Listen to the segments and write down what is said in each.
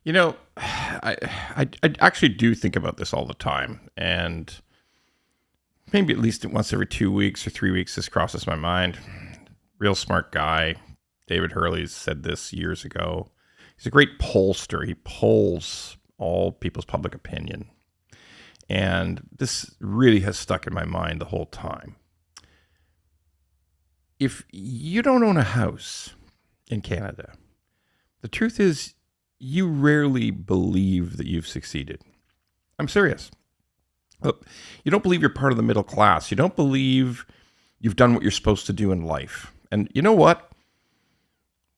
I actually do think about this all the time, and maybe at least once every 2 weeks or 3 weeks, this crosses my mind. Real smart guy, David Hurley, said this years ago. He's a great pollster. He polls all people's public opinion, and this really has stuck in my mind the whole time. If you don't own a house in Canada, the truth is you rarely believe that you've succeeded. I'm serious. You don't believe you're part of the middle class. You don't believe you've done what you're supposed to do in life. And you know what?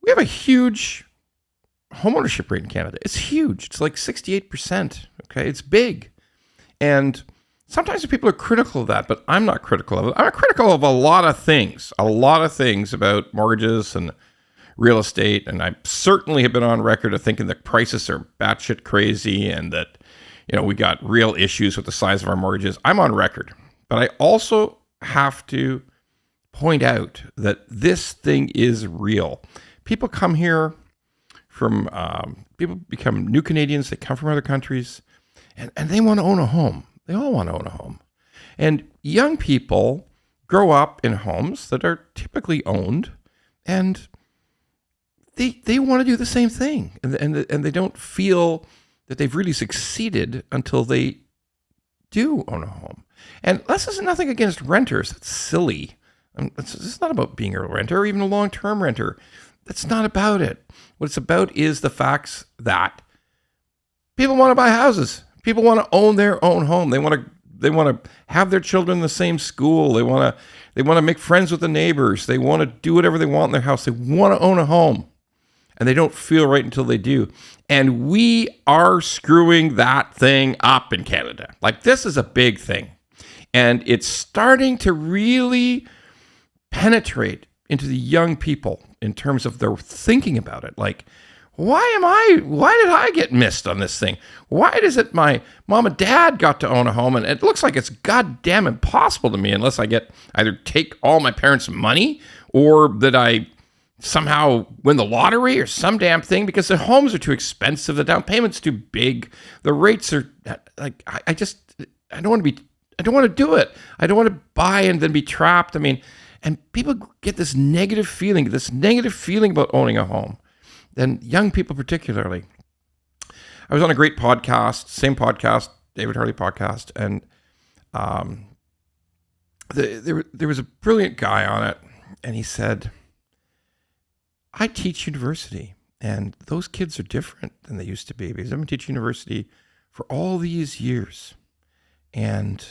We have a huge homeownership rate in Canada. It's huge. It's like 68%. Okay, it's big. And sometimes people are critical of that, but I'm not critical of it. I'm critical of a lot of things about mortgages and real estate. And I certainly have been on record of thinking that prices are batshit crazy and that, we got real issues with the size of our mortgages. I'm on record. But I also have to point out that this thing is real. People come here people become new Canadians. They come from other countries and they want to own a home. They all want to own a home. And young people grow up in homes that are typically owned, and they want to do the same thing. And they don't feel that they've really succeeded until they do own a home. And this is nothing against renters. That's silly. It's not about being a renter or even a long-term renter. That's not about it. What it's about is the facts that people want to buy houses. People want to own their own home. They want to have their children in the same school. They want to make friends with the neighbors. They want to do whatever they want in their house. They want to own a home. And they don't feel right until they do. And we are screwing that thing up in Canada. Like, this is a big thing. And it's starting to really penetrate into the young people in terms of their thinking about it. Like, why did I get missed on this thing? Why is it my mom and dad got to own a home and it looks like it's goddamn impossible to me unless I get either take all my parents' money or that I somehow win the lottery or some damn thing, because the homes are too expensive, the down payment's too big, the rates are like, I don't want to do it. I don't want to buy and then be trapped. I mean, and people get this negative feeling about owning a home. And young people particularly. I was on a great podcast, same podcast, David Harley podcast, and there was a brilliant guy on it, and he said, I teach university, and those kids are different than they used to be, because I've been teaching university for all these years. And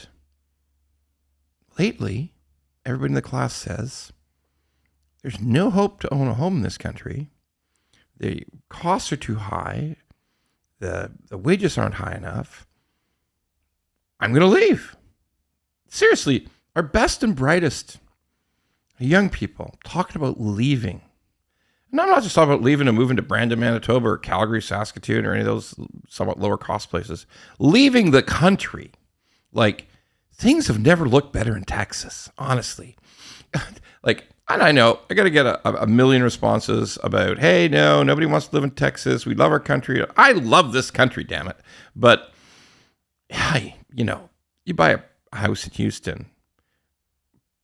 lately, everybody in the class says, there's no hope to own a home in this country. The costs are too high. The wages aren't high enough. I'm going to leave. Seriously, our best and brightest young people talking about leaving. And I'm not just talking about leaving and moving to Brandon, Manitoba, or Calgary, Saskatoon, or any of those somewhat lower cost places. Leaving the country. Like, things have never looked better in Texas, honestly. Like, and I know I got to get a million responses about, hey, no, nobody wants to live in Texas. We love our country. I love this country, damn it. But, you buy a house in Houston,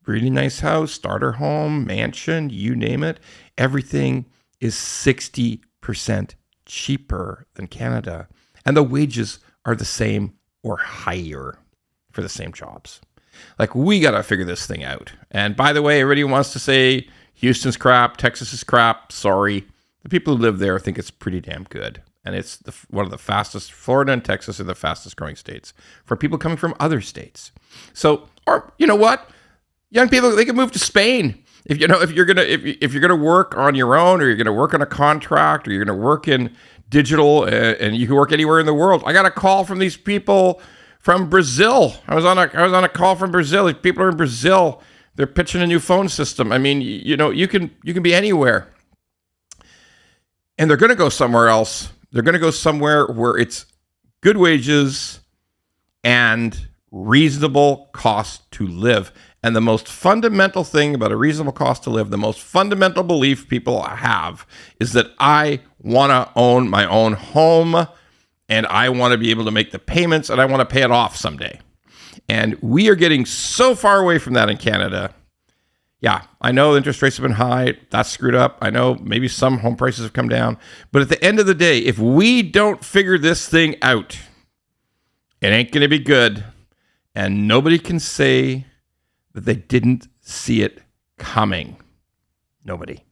really nice house, starter home, mansion, you name it. Everything is 60% cheaper than Canada. And the wages are the same or higher for the same jobs. Like, we got to figure this thing out. And by the way, everybody wants to say Houston's crap, Texas is crap. Sorry. The people who live there think it's pretty damn good. And it's one of the fastest, Florida and Texas are the fastest growing states for people coming from other states. So, or you know what? Young people, they can move to Spain. If you're gonna work on your own, or you're gonna work on a contract, or you're gonna work in digital, and you can work anywhere in the world. I got a call from these people from Brazil. I was on a call from Brazil. These people are in Brazil. They're pitching a new phone system. I mean, you can be anywhere, and they're gonna go somewhere else. They're gonna go somewhere where it's good wages and reasonable cost to live. And the most fundamental thing about a reasonable cost to live, the most fundamental belief people have, is that I want to own my own home, and I want to be able to make the payments, and I want to pay it off someday. And we are getting so far away from that in Canada. Yeah, I know interest rates have been high. That's screwed up. I know maybe some home prices have come down. But at the end of the day, if we don't figure this thing out, it ain't going to be good. And nobody can say that they didn't see it coming. Nobody.